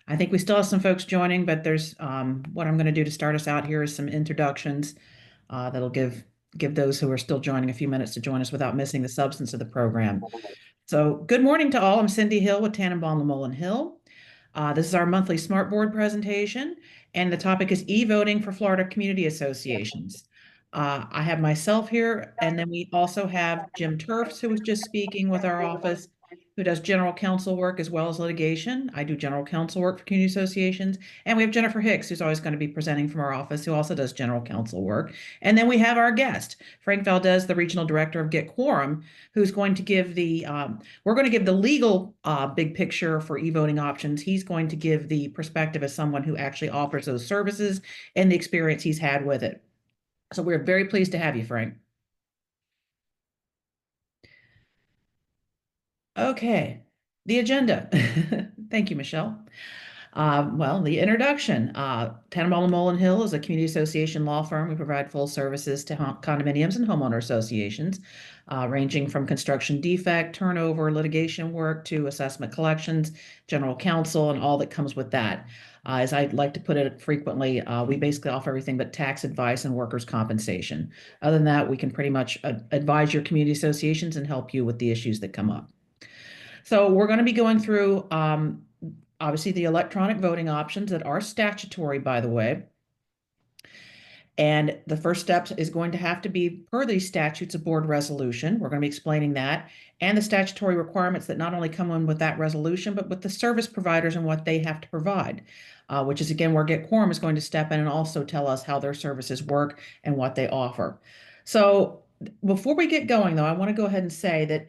I think we still have some folks joining, but there's what I'm going to do to start us out here is some introductions that'll give those who are still joining a few minutes to join us without missing the substance of the program. So, good morning to all. I'm Cindy Hill with Tannenbaum Lamolin Hill. This is our monthly Smart Board presentation, and the topic is e-voting for Florida Community Associations. I have myself here, and then we also have Jim Turfs, who was just speaking with our office, who does general counsel work as well as litigation. I do general counsel work for community associations. And we have Jennifer Hicks, who's always going to be presenting from our office, who also does general counsel work. And then we have our guest, Frank Valdes, the Regional Director of Get Quorum, who's going to give we're going to give the legal big picture for e-voting options. He's going to give the perspective as someone who actually offers those services and the experience he's had with it. So we're very pleased to have you, Frank. Okay, the agenda. Thank you, Michelle. Well, the introduction. Tannenbaum Mullen Hill is a community association law firm. We provide full services to condominiums and homeowner associations, ranging from construction defect, turnover, litigation work to assessment collections, general counsel, and all that comes with that. As I like to put it frequently, we basically offer everything but tax advice and workers' compensation. Other than that, we can pretty much advise your community associations and help you with the issues that come up. So we're going to be going through obviously the electronic voting options that are statutory, by the way. And the first step is going to have to be, per these statutes, a board resolution. We're going to be explaining that and the statutory requirements that not only come in with that resolution, but with the service providers and what they have to provide, which is, again, where Get Quorum is going to step in and also tell us how their services work and what they offer. So before we get going, though, I want to go ahead and say that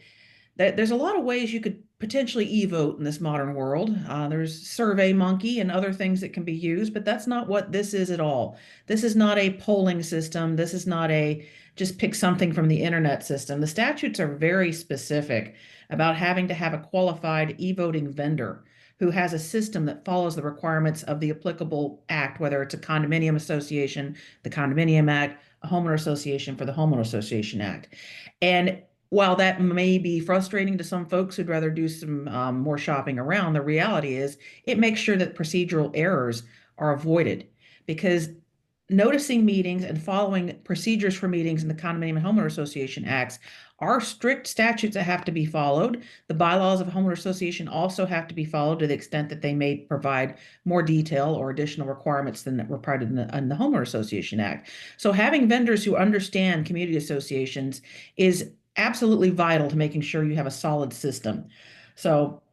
there's a lot of ways you could potentially e-vote in this modern world. There's SurveyMonkey and other things that can be used, but that's not what this is at all. This is not a polling system. This is not a just pick something from the internet system. The statutes are very specific about having to have a qualified e-voting vendor who has a system that follows the requirements of the applicable act, whether it's a condominium association, the Condominium Act, a homeowner association for the Homeowner Association Act. And while that may be frustrating to some folks who'd rather do some more shopping around, the reality is it makes sure that procedural errors are avoided, because noticing meetings and following procedures for meetings in the Condominium and Homeowner Association Acts are strict statutes that have to be followed. The bylaws of a homeowner association also have to be followed to the extent that they may provide more detail or additional requirements than that were provided in the Homeowner Association Act. So having vendors who understand community associations is absolutely vital to making sure you have a solid system. So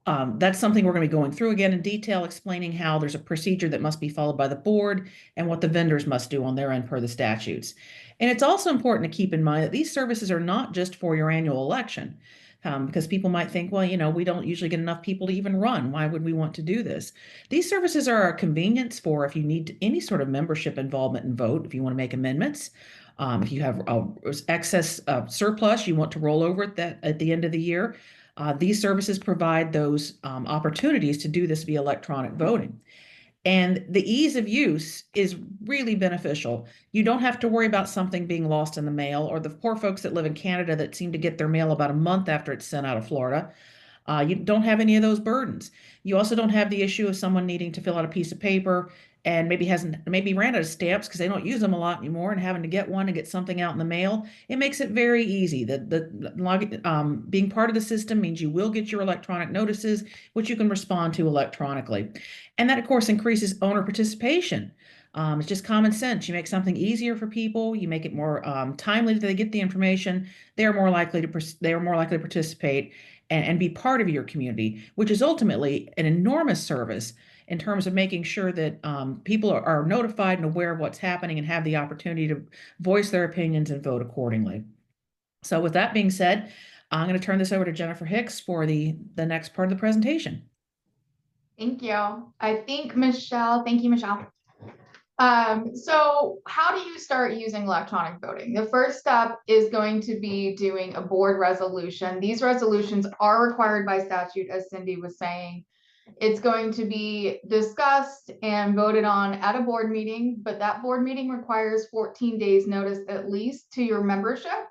that's something we're going to be going through again in detail, explaining how there's a procedure that must be followed by the board and what the vendors must do on their end per the statutes. And it's also important to keep in mind that these services are not just for your annual election, because people might think, well, we don't usually get enough people to even run. Why would we want to do this? These services are a convenience for if you need any sort of membership involvement and vote, if you want to make amendments. If you have excess surplus, you want to roll over that at the end of the year. These services provide those opportunities to do this via electronic voting. And the ease of use is really beneficial. You don't have to worry about something being lost in the mail, or the poor folks that live in Canada that seem to get their mail about a month after it's sent out of Florida. You don't have any of those burdens. You also don't have the issue of someone needing to fill out a piece of paper and maybe ran out of stamps because they don't use them a lot anymore, and having to get one and get something out in the mail. It makes it very easy. Being part of the system means you will get your electronic notices, which you can respond to electronically. And that, of course, increases owner participation. It's just common sense. You make something easier for people. You make it more timely that they get the information. They are more likely to participate and be part of your community, which is ultimately an enormous service in terms of making sure that people are notified and aware of what's happening and have the opportunity to voice their opinions and vote accordingly. So with that being said, I'm going to turn this over to Jennifer Hicks for the next part of the presentation. Thank you. Thank you, Michelle. So how do you start using electronic voting? The first step is going to be doing a board resolution. These resolutions are required by statute, as Cindy was saying. It's going to be discussed and voted on at a board meeting, but that board meeting requires 14 days notice at least to your membership.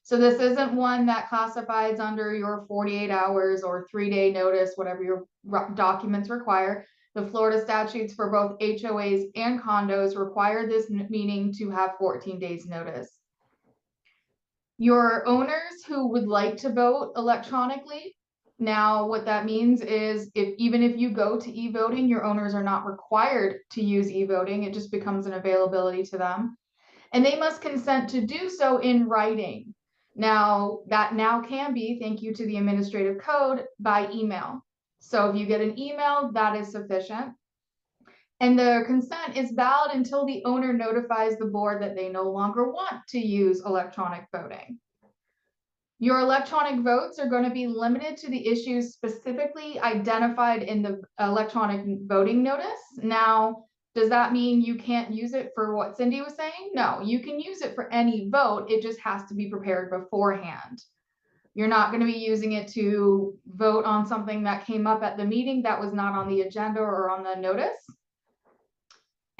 So this isn't one that classifies under your 48 hours or 3-day notice, whatever your documents require. The Florida statutes for both HOAs and condos require this meeting to have 14 days notice. Your owners who would like to vote electronically, now what that means is even if you go to e-voting, your owners are not required to use e-voting. It just becomes an availability to them. And they must consent to do so in writing. Now, that now can be, thank you to the administrative code, by email. So if you get an email, that is sufficient. And the consent is valid until the owner notifies the board that they no longer want to use electronic voting. Your electronic votes are going to be limited to the issues specifically identified in the electronic voting notice. Now, does that mean you can't use it for what Cindy was saying? No, you can use it for any vote. It just has to be prepared beforehand. You're not going to be using it to vote on something that came up at the meeting that was not on the agenda or on the notice.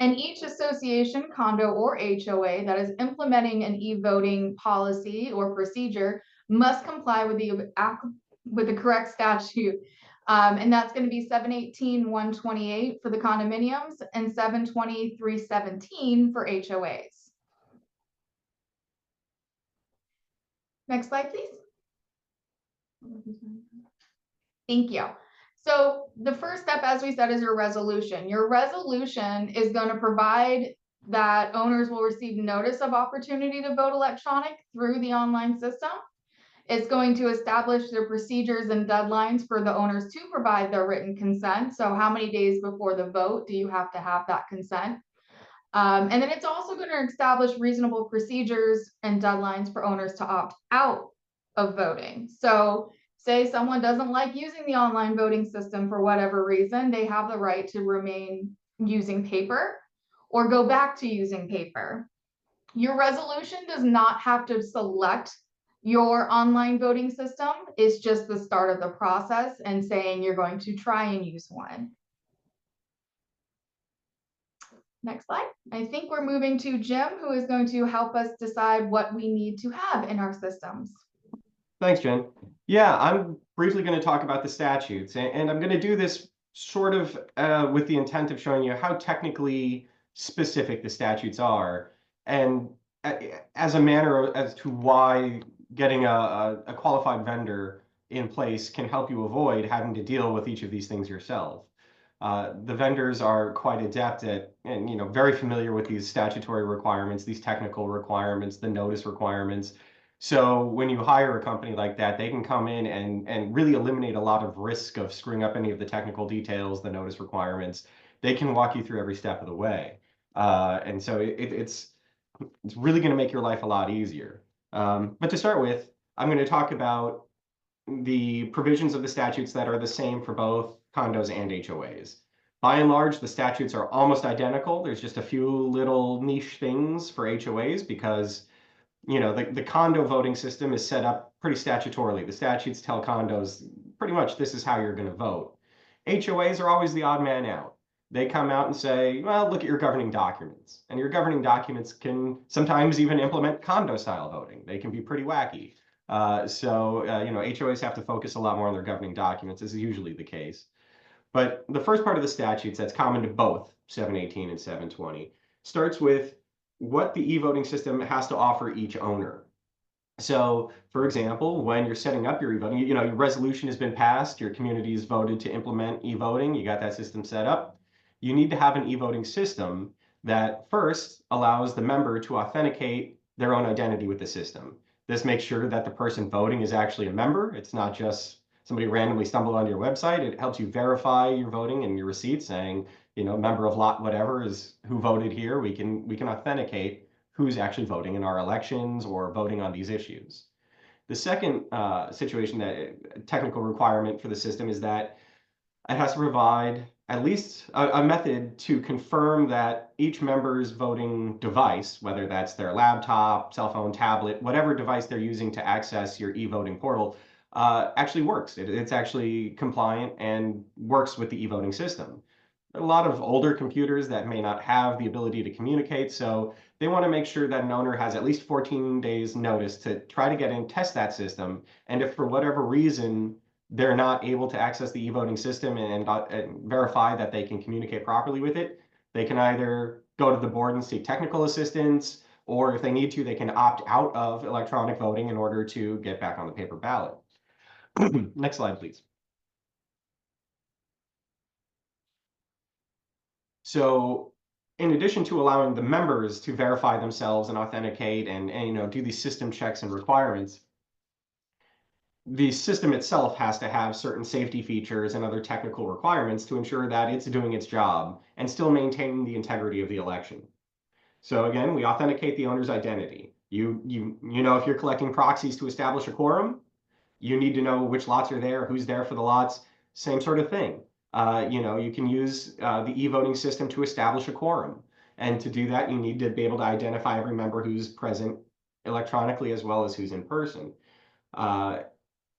And each association, condo, or HOA that is implementing an e-voting policy or procedure must comply with the correct statute. And that's going to be 718-128 for the condominiums and 720-317 for HOAs. Next slide, please. Thank you. So the first step, as we said, is your resolution. Your resolution is going to provide that owners will receive notice of opportunity to vote electronic through the online system. It's going to establish the procedures and deadlines for the owners to provide their written consent. So how many days before the vote do you have to have that consent? And then it's also going to establish reasonable procedures and deadlines for owners to opt out of voting. So say someone doesn't like using the online voting system for whatever reason, they have the right to remain using paper or go back to using paper. Your resolution does not have to select your online voting system. It's just the start of the process and saying you're going to try and use one. Next slide. I think we're moving to Jim, who is going to help us decide what we need to have in our systems. Thanks, Jen. Yeah, I'm briefly going to talk about the statutes, and I'm going to do this sort of with the intent of showing you how technically specific the statutes are, and as a manner as to why getting a qualified vendor in place can help you avoid having to deal with each of these things yourself. The vendors are quite adept at, and very familiar with these statutory requirements, these technical requirements, the notice requirements. So when you hire a company like that, they can come in and really eliminate a lot of risk of screwing up any of the technical details, the notice requirements. They can walk you through every step of the way. And so it's really going to make your life a lot easier. But to start with, I'm going to talk about the provisions of the statutes that are the same for both condos and HOAs. By and large, the statutes are almost identical. There's just a few little niche things for HOAs because the condo voting system is set up pretty statutorily. The statutes tell condos pretty much this is how you're going to vote. HOAs are always the odd man out. They come out and say, well, look at your governing documents. And your governing documents can sometimes even implement condo style voting. They can be pretty wacky. HOAs have to focus a lot more on their governing documents. This is usually the case. But the first part of the statutes that's common to both 718 and 720 starts with what the e-voting system has to offer each owner. So, for example, when you're setting up your e-voting, your resolution has been passed, your community has voted to implement e-voting, you got that system set up. You need to have an e-voting system that first allows the member to authenticate their own identity with the system. This makes sure that the person voting is actually a member. It's not just somebody randomly stumbled onto your website. It helps you verify your voting and your receipt saying, member of lot whatever is who voted here. We can authenticate who's actually voting in our elections or voting on these issues. The second technical requirement for the system is that it has to provide at least a method to confirm that each member's voting device, whether that's their laptop, cell phone, tablet, whatever device they're using to access your e-voting portal, actually works. It's actually compliant and works with the e-voting system. A lot of older computers that may not have the ability to communicate, so they want to make sure that an owner has at least 14 days notice to try to get in, test that system, and if for whatever reason they're not able to access the e-voting system and verify that they can communicate properly with it, they can either go to the board and seek technical assistance, or if they need to, they can opt out of electronic voting in order to get back on the paper ballot. Next slide, please. So in addition to allowing the members to verify themselves and authenticate and do these system checks and requirements, the system itself has to have certain safety features and other technical requirements to ensure that it's doing its job and still maintaining the integrity of the election. So again, we authenticate the owner's identity. You know, if you're collecting proxies to establish a quorum, you need to know which lots are there, who's there for the lots, same sort of thing. You can use the e-voting system to establish a quorum. And to do that, you need to be able to identify every member who's present electronically as well as who's in person.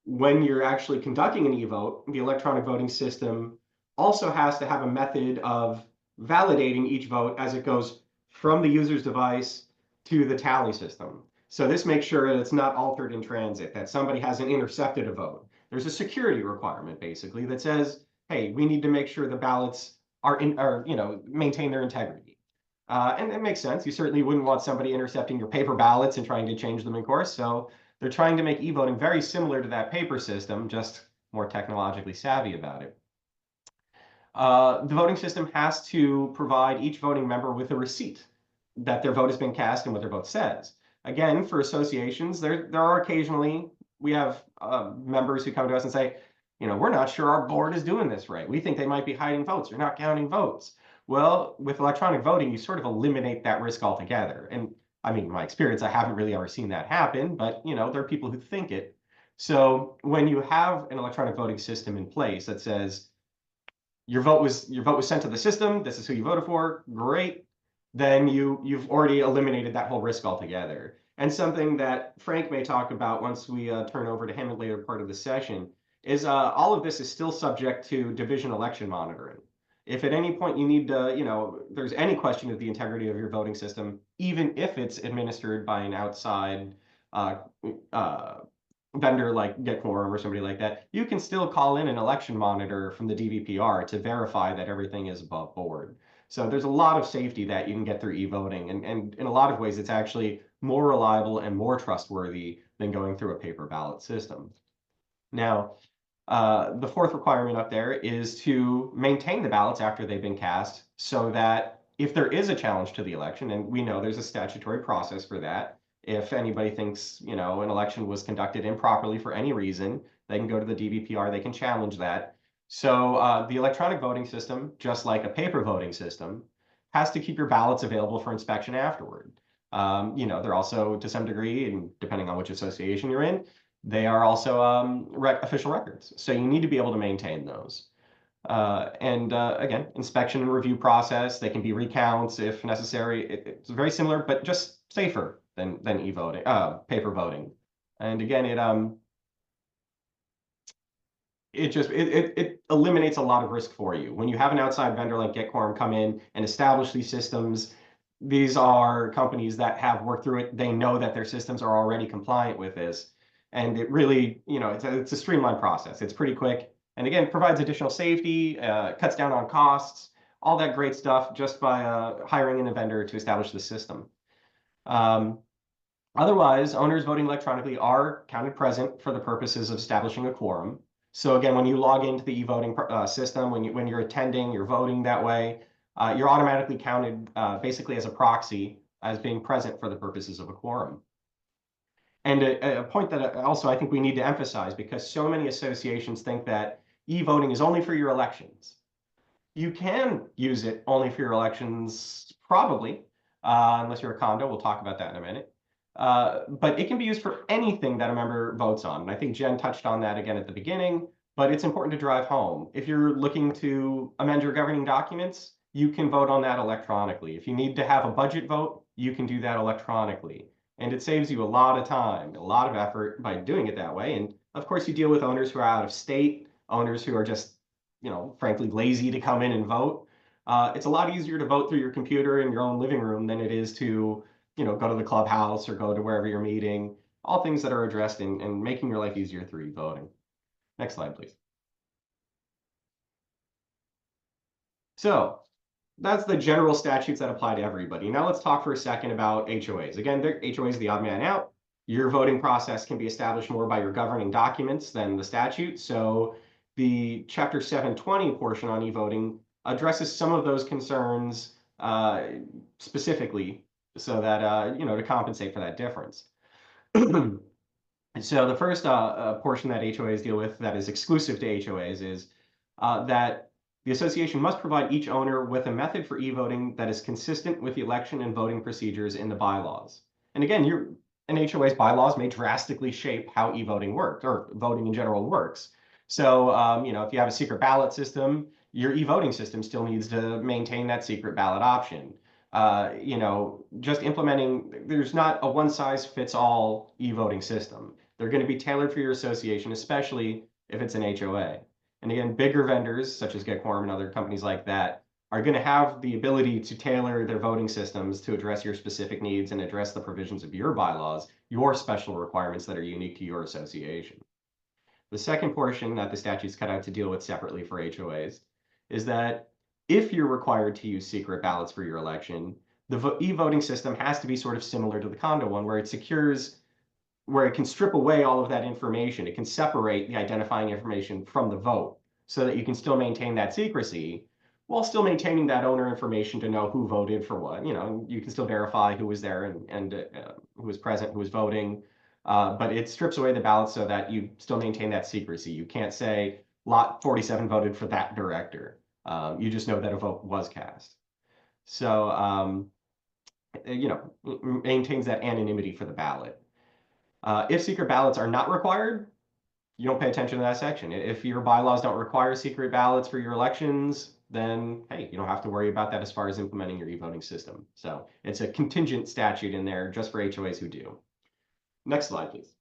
When you're actually conducting an e-vote, the electronic voting system also has to have a method of validating each vote as it goes from the user's device to the tally system. So this makes sure that it's not altered in transit, that somebody hasn't intercepted a vote. There's a security requirement basically that says, hey, we need to make sure the ballots maintain their integrity. And it makes sense. You certainly wouldn't want somebody intercepting your paper ballots and trying to change them in course. So they're trying to make e-voting very similar to that paper system, just more technologically savvy about it. The voting system has to provide each voting member with a receipt that their vote has been cast and what their vote says. Again, for associations, there are occasionally, we have members who come to us and say, we're not sure our board is doing this right. We think they might be hiding votes or not counting votes. Well, with electronic voting, you sort of eliminate that risk altogether. And I mean, in my experience, I haven't really ever seen that happen, but there are people who think it. So when you have an electronic voting system in place that says your vote was sent to the system, this is who you voted for, great, then you've already eliminated that whole risk altogether. And something that Frank may talk about once we turn over to him in later part of the session is all of this is still subject to division election monitoring. If at any point you need to, there's any question of the integrity of your voting system, even if it's administered by an outside vendor like Get Quorum or somebody like that, you can still call in an election monitor from the DVPR to verify that everything is above board. So there's a lot of safety that you can get through e-voting, and in a lot of ways, it's actually more reliable and more trustworthy than going through a paper ballot system. Now, the fourth requirement up there is to maintain the ballots after they've been cast so that if there is a challenge to the election, and we know there's a statutory process for that, if anybody thinks, an election was conducted improperly for any reason, they can go to the DVPR, they can challenge that. So the electronic voting system, just like a paper voting system, has to keep your ballots available for inspection afterward. They're also, to some degree, and depending on which association you're in, they are also official records. So you need to be able to maintain those. Again, inspection and review process, they can be recounts if necessary. It's very similar, but just safer than e-voting, paper voting. And again, it eliminates a lot of risk for you. When you have an outside vendor like Get Quorum come in and establish these systems, these are companies that have worked through it. They know that their systems are already compliant with this. And it really, it's a streamlined process. It's pretty quick. And again, provides additional safety, cuts down on costs, all that great stuff just by hiring in a vendor to establish the system. Otherwise, owners voting electronically are counted present for the purposes of establishing a quorum. So again, when you log into the e-voting system, when you're attending, you're voting that way, you're automatically counted basically as a proxy as being present for the purposes of a quorum. And a point that also I think we need to emphasize, because so many associations think that e-voting is only for your elections. You can use it only for your elections, probably, unless you're a condo. We'll talk about that in a minute. But it can be used for anything that a member votes on. And I think Jen touched on that again at the beginning, but it's important to drive home. If you're looking to amend your governing documents, you can vote on that electronically. If you need to have a budget vote, you can do that electronically. And it saves you a lot of time, a lot of effort by doing it that way. And of course, you deal with owners who are out of state, owners who are just, frankly, lazy to come in and vote. It's a lot easier to vote through your computer in your own living room than it is to, go to the clubhouse or go to wherever you're meeting, all things that are addressed in making your life easier through e-voting. Next slide, please. So that's the general statutes that apply to everybody. Now let's talk for a second about HOAs. Again, HOA is the odd man out. Your voting process can be established more by your governing documents than the statute. So the Chapter 720 portion on e-voting addresses some of those concerns specifically so that, to compensate for that difference. So the first portion that HOAs deal with that is exclusive to HOAs is that the association must provide each owner with a method for e-voting that is consistent with the election and voting procedures in the bylaws. And again, an HOA's bylaws may drastically shape how e-voting works, or voting in general works. So, if you have a secret ballot system, your e-voting system still needs to maintain that secret ballot option. Just implementing, there's not a one-size-fits-all e-voting system. They're going to be tailored for your association, especially if it's an HOA. And again, bigger vendors such as Get Quorum and other companies like that are going to have the ability to tailor their voting systems to address your specific needs and address the provisions of your bylaws, your special requirements that are unique to your association. The second portion that the statute's cut out to deal with separately for HOAs is that if you're required to use secret ballots for your election, the e-voting system has to be sort of similar to the condo one, where it can strip away all of that information. It can separate the identifying information from the vote so that you can still maintain that secrecy while still maintaining that owner information to know who voted for what. You can still verify who was there and who was present, who was voting. But it strips away the ballots so that you still maintain that secrecy. You can't say lot 47 voted for that director. You just know that a vote was cast. So, maintains that anonymity for the ballot. If secret ballots are not required, you don't pay attention to that section. If your bylaws don't require secret ballots for your elections, then, hey, you don't have to worry about that as far as implementing your e-voting system. So it's a contingent statute in there just for HOAs who do. Next slide, please.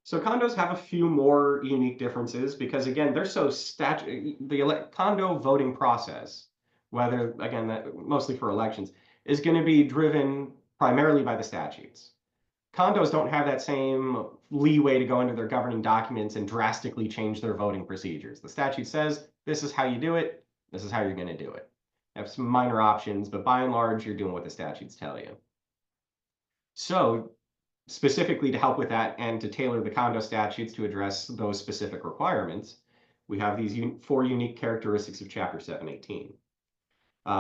So condos have a few more unique differences because, again, they're so the condo voting process, whether, again, mostly for elections, is going to be driven primarily by the statutes. Condos don't have that same leeway to go into their governing documents and drastically change their voting procedures. The statute says, this is how you do it, this is how you're going to do it. You have some minor options, but by and large, you're doing what the statutes tell you. So, specifically to help with that and to tailor the condo statutes to address those specific requirements, we have these 4 unique characteristics of Chapter 718.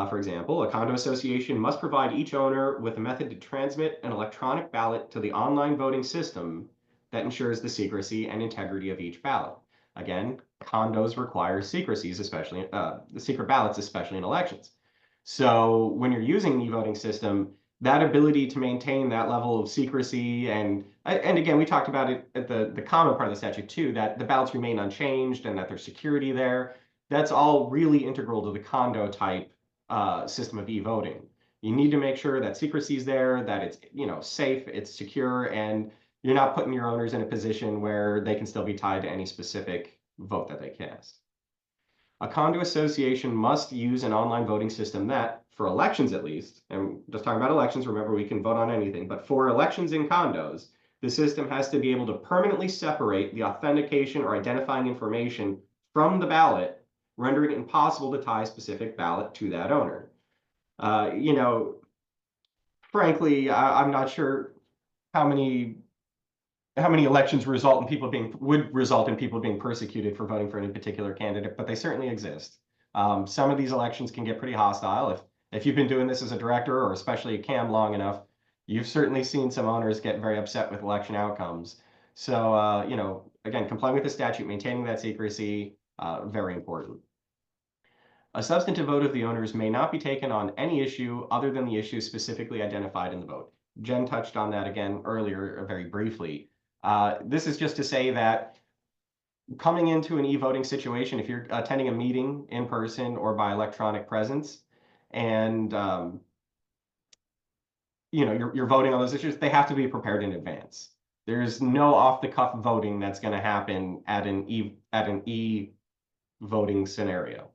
For example, a condo association must provide each owner with a method to transmit an electronic ballot to the online voting system that ensures the secrecy and integrity of each ballot. Again, condos require secrecies, especially the secret ballots, especially in elections. So when you're using an e-voting system, that ability to maintain that level of secrecy and again, we talked about it at the common part of the statute too, that the ballots remain unchanged and that there's security there. That's all really integral to the condo type system of e-voting. You need to make sure that secrecy is there, that it's safe, it's secure, and you're not putting your owners in a position where they can still be tied to any specific vote that they cast. A condo association must use an online voting system that, for elections at least, and just talking about elections, remember we can vote on anything, but for elections in condos, the system has to be able to permanently separate the authentication or identifying information from the ballot, rendering it impossible to tie a specific ballot to that owner. Frankly, I'm not sure how many elections would result in people being persecuted for voting for any particular candidate, but they certainly exist. Some of these elections can get pretty hostile. If you've been doing this as a director or especially a CAM long enough, you've certainly seen some owners get very upset with election outcomes. So, again, complying with the statute, maintaining that secrecy, very important. A substantive vote of the owners may not be taken on any issue other than the issue specifically identified in the vote. Jen touched on that again earlier very briefly. This is just to say that coming into an e-voting situation, if you're attending a meeting in person or by electronic presence, and you're voting on those issues, they have to be prepared in advance. There's no off-the-cuff voting that's going to happen at an e-voting scenario.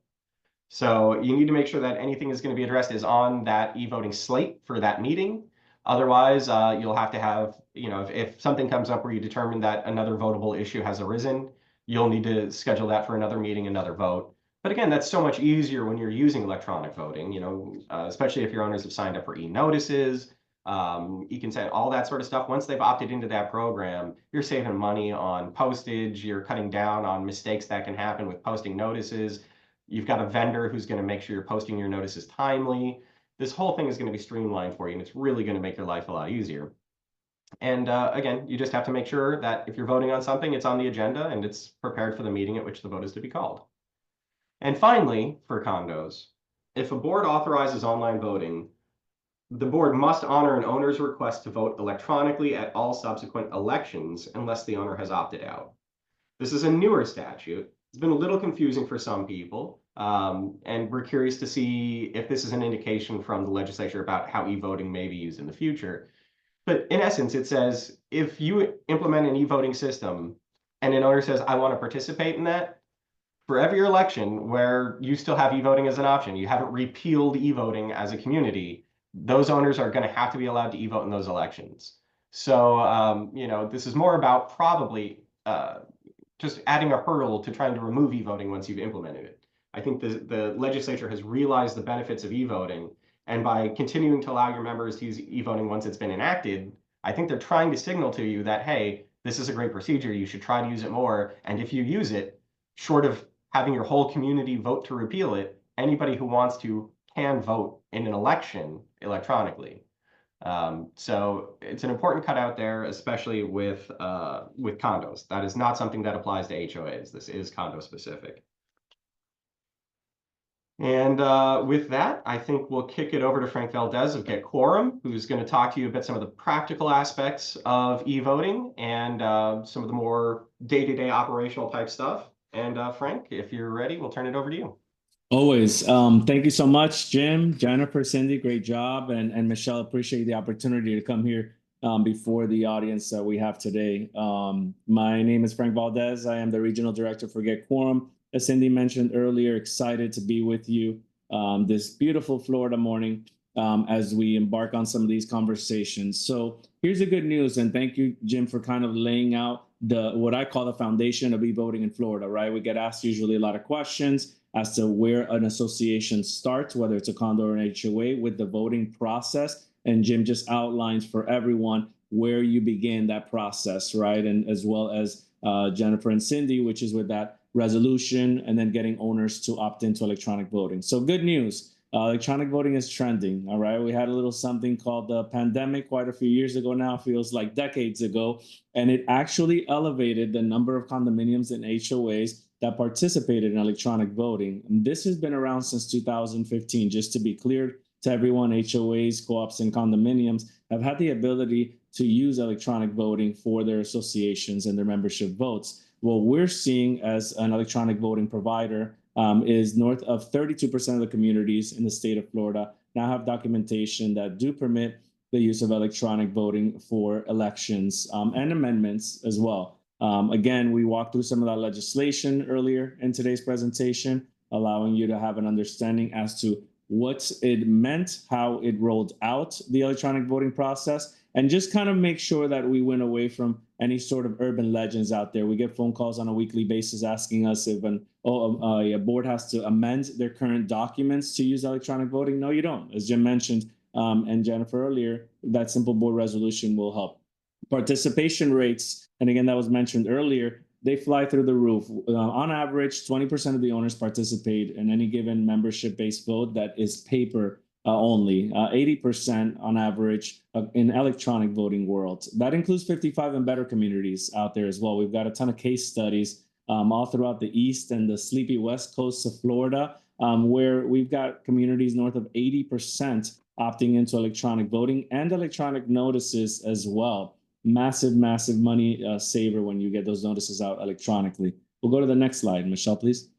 So you need to make sure that anything that's going to be addressed is on that e-voting slate for that meeting. Otherwise, you'll have to have you know, if something comes up where you determine that another votable issue has arisen, you'll need to schedule that for another meeting, another vote. But again, that's so much easier when you're using electronic voting, you know, especially if your owners have signed up for e-notices. You can send all that sort of stuff. Once they've opted into that program, you're saving money on postage, you're cutting down on mistakes that can happen with posting notices. You've got a vendor who's going to make sure you're posting your notices timely. This whole thing is going to be streamlined for you, and it's really going to make your life a lot easier. And again, you just have to make sure that if you're voting on something, it's on the agenda and it's prepared for the meeting at which the vote is to be called. And finally, for condos, if a board authorizes online voting, the board must honor an owner's request to vote electronically at all subsequent elections unless the owner has opted out. This is a newer statute. It's been a little confusing for some people, and we're curious to see if this is an indication from the legislature about how e-voting may be used in the future. But in essence, it says if you implement an e-voting system and an owner says, I want to participate in that, for every election where you still have e-voting as an option, you haven't repealed e-voting as a community, those owners are going to have to be allowed to e-vote in those elections. So, you know, this is more about probably just adding a hurdle to trying to remove e-voting once you've implemented it. I think the legislature has realized the benefits of e-voting, and by continuing to allow your members to use e-voting once it's been enacted, I think they're trying to signal to you that, hey, this is a great procedure, you should try to use it more, and if you use it, short of having your whole community vote to repeal it, anybody who wants to can vote in an election electronically. So it's an important cut out there, especially with condos. That is not something that applies to HOAs. This is condo specific. And with that, I think we'll kick it over to Frank Valdes of Get Quorum, who's going to talk to you about some of the practical aspects of e-voting and some of the more day-to-day operational type stuff. And Frank, if you're ready, we'll turn it over to you. Always. Thank you so much, Jim, Jennifer, Cindy, great job. And Michelle, appreciate the opportunity to come here before the audience that we have today. My name is Frank Valdes. I am the Regional Director for Get Quorum. As Cindy mentioned earlier, excited to be with you this beautiful Florida morning as we embark on some of these conversations. So here's the good news, and thank you, Jim, for kind of laying out what I call the foundation of e-voting in Florida, right? We get asked usually a lot of questions as to where an association starts, whether it's a condo or an HOA, with the voting process. And Jim just outlines for everyone where you begin that process, right? And as well as Jennifer and Cindy, which is with that resolution and then getting owners to opt into electronic voting. So good news, electronic voting is trending, all right? We had a little something called the pandemic quite a few years ago now, feels like decades ago, and it actually elevated the number of condominiums and HOAs that participated in electronic voting. And this has been around since 2015. Just to be clear to everyone, HOAs, co-ops, and condominiums have had the ability to use electronic voting for their associations and their membership votes. What we're seeing as an electronic voting provider is north of 32% of the communities in the state of Florida now have documentation that do permit the use of electronic voting for elections and amendments as well. Again, we walked through some of that legislation earlier in today's presentation, allowing you to have an understanding as to what it meant, how it rolled out the electronic voting process, and just kind of make sure that we went away from any sort of urban legends out there. We get phone calls on a weekly basis asking us if a board has to amend their current documents to use electronic voting. No, you don't. As Jim mentioned and Jennifer earlier, that simple board resolution will help. Participation rates, and again, that was mentioned earlier, they fly through the roof. On average, 20% of the owners participate in any given membership-based vote that is paper only, 80% on average in electronic voting world. That includes 55 and better communities out there as well. We've got a ton of case studies all throughout the east and the sleepy west coast of Florida, where we've got communities north of 80% opting into electronic voting and electronic notices as well. Massive, massive money saver when you get those notices out electronically. We'll go to the next slide, Michelle, please.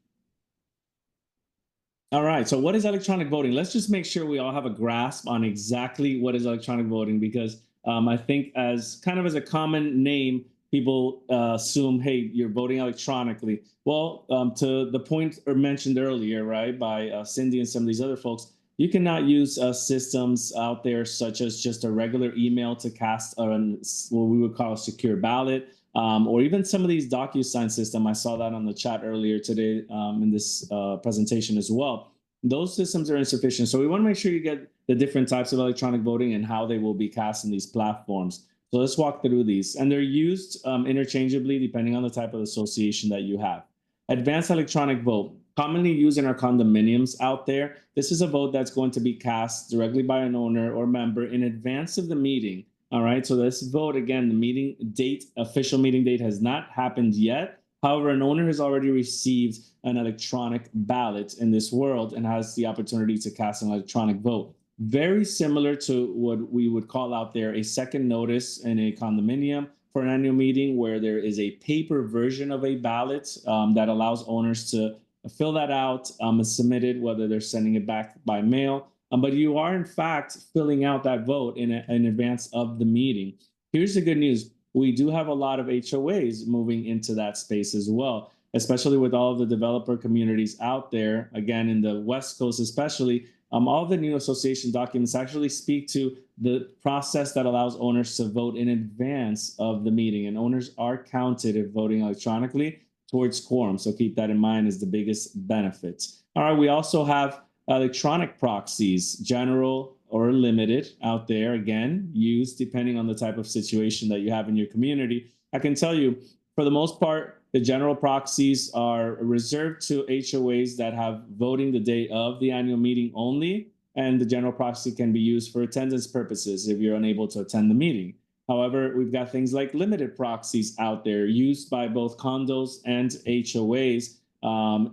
All right, so what is electronic voting? Let's just make sure we all have a grasp on exactly what is electronic voting, because I think as kind of as a common name, people assume, hey, you're voting electronically. Well, to the point mentioned earlier, right, by Cindy and some of these other folks, You cannot use systems out there such as just a regular email to cast what we would call a secure ballot, or even some of these DocuSign system. I saw that on the chat earlier today in this presentation as well. Those systems are insufficient. So we want to make sure you get the different types of electronic voting and how they will be cast in these platforms. So let's walk through these. And they're used interchangeably depending on the type of association that you have. Advanced electronic vote, commonly used in our condominiums out there. This is a vote that's going to be cast directly by an owner or member in advance of the meeting. All right, so this vote, again, the meeting date, official meeting date has not happened yet. However, an owner has already received an electronic ballot in this world and has the opportunity to cast an electronic vote. Very similar to what we would call out there a second notice in a condominium for an annual meeting, where there is a paper version of a ballot that allows owners to fill that out and submit it, whether they're sending it back by mail. But you are, in fact, filling out that vote in advance of the meeting. Here's the good news. We do have a lot of HOAs moving into that space as well, especially with all of the developer communities out there. Again, in the West Coast especially, all the new association documents actually speak to the process that allows owners to vote in advance of the meeting. And owners are counted if voting electronically towards quorum. So keep that in mind as the biggest benefit. All right, we also have electronic proxies, general or limited out there, again, used depending on the type of situation that you have in your community. I can tell you, for the most part, the general proxies are reserved to HOAs that have voting the day of the annual meeting only, and the general proxy can be used for attendance purposes if you're unable to attend the meeting. However, we've got things like limited proxies out there used by both condos and HOAs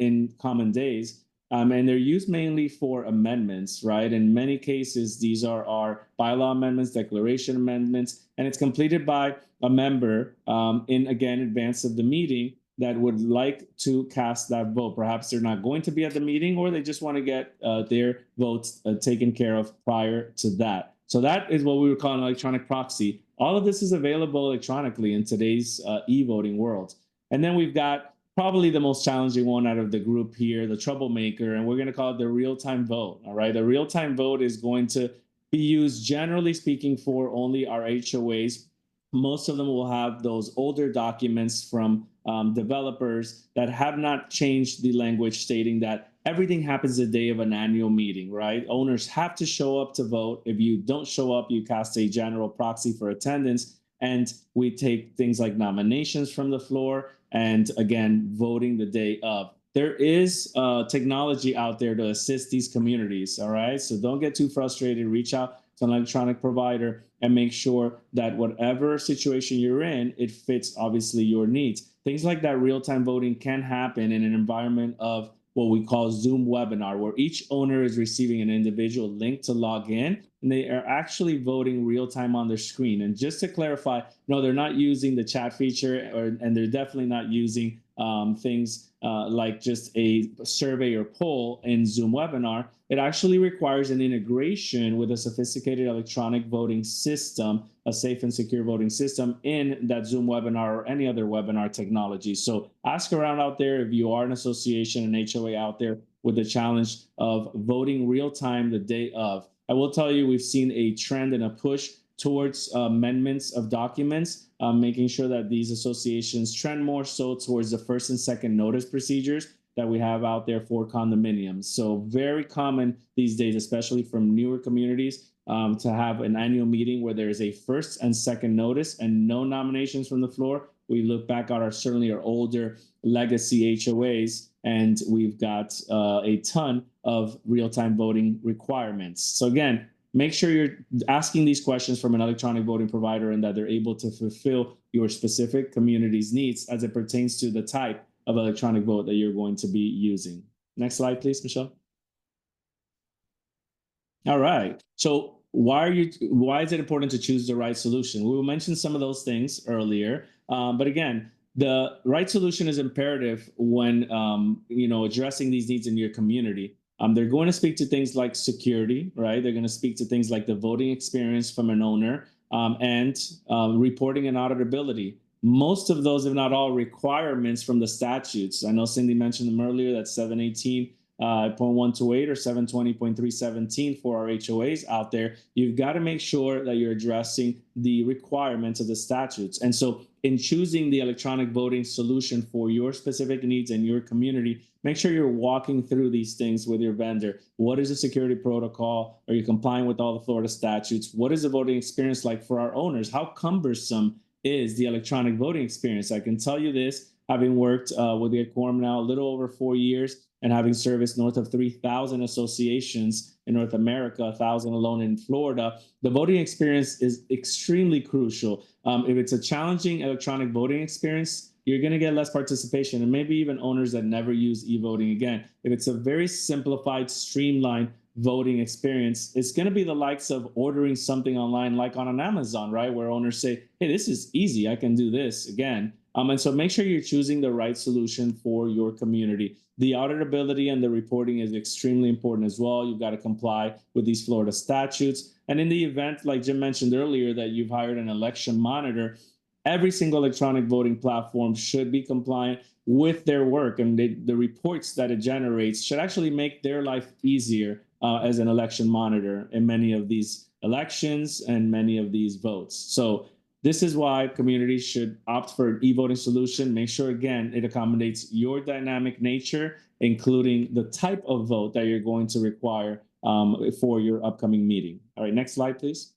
in common days. And they're used mainly for amendments, right? In many cases, these are our bylaw amendments, declaration amendments, and it's completed by a member in, again, advance of the meeting that would like to cast that vote. Perhaps they're not going to be at the meeting, or they just want to get their votes taken care of prior to that. So that is what we would call an electronic proxy. All of this is available electronically in today's e-voting world. And then we've got probably the most challenging one out of the group here, the troublemaker, and we're going to call it the real-time vote. All right, the real-time vote is going to be used, generally speaking, for only our HOAs. Most of them will have those older documents from developers that have not changed the language, stating that everything happens the day of an annual meeting, right? Owners have to show up to vote. If you don't show up, you cast a general proxy for attendance. And we take things like nominations from the floor and, again, voting the day of. There is technology out there to assist these communities, all right? So don't get too frustrated. Reach out to an electronic provider and make sure that whatever situation you're in, it fits, obviously, your needs. Things like that real-time voting can happen in an environment of what we call Zoom webinar, where each owner is receiving an individual link to log in, and they are actually voting real time on their screen. And just to clarify, no, they're not using the chat feature, and they're definitely not using things like just a survey or poll in Zoom webinar. It actually requires an integration with a sophisticated electronic voting system, a safe and secure voting system in that Zoom webinar or any other webinar technology. So ask around out there if you are an association, an HOA out there with the challenge of voting real time the day of. I will tell you, we've seen a trend and a push towards amendments of documents, making sure that these associations trend more so towards the first and second notice procedures that we have out there for condominiums. So very common these days, especially from newer communities, to have an annual meeting where there is a first and second notice and no nominations from the floor. We look back at certainly our older legacy HOAs, and we've got a ton of real-time voting requirements. So again, make sure you're asking these questions from an electronic voting provider and that they're able to fulfill your specific community's needs as it pertains to the type of electronic vote that you're going to be using. Next slide, please, Michelle. All right. So why is it important to choose the right solution? We mentioned some of those things earlier, but again, the right solution is imperative when addressing these needs in your community. They're going to speak to things like security, right? They're going to speak to things like the voting experience from an owner and reporting and auditability. Most of those, if not all, requirements from the statutes. I know Cindy mentioned them earlier, that's 718 0.128 or 720.317 for our HOAs out there, you've got to make sure that you're addressing the requirements of the statutes. And so in choosing the electronic voting solution for your specific needs and your community, make sure you're walking through these things with your vendor. What is the security protocol? Are you complying with all the Florida statutes? What is the voting experience like for our owners? How cumbersome is the electronic voting experience? I can tell you this, having worked with Get Quorum now a little over 4 years and having serviced north of 3,000 associations in North America, 1,000 alone in Florida, the voting experience is extremely crucial. If it's a challenging electronic voting experience, you're going to get less participation and maybe even owners that never use e-voting again. If it's a very simplified, streamlined voting experience, it's going to be the likes of ordering something online like on an Amazon, right? Where owners say, hey, this is easy, I can do this again. And so make sure you're choosing the right solution for your community. The auditability and the reporting is extremely important as well. You've got to comply with these Florida statutes. And in the event, like Jim mentioned earlier, that you've hired an election monitor, every single electronic voting platform should be compliant with their work, and the reports that it generates should actually make their life easier as an election monitor in many of these elections and many of these votes. So this is why communities should opt for an e-voting solution. Make sure, again, it accommodates your dynamic nature, including the type of vote that you're going to require for your upcoming meeting. All right, next slide, please.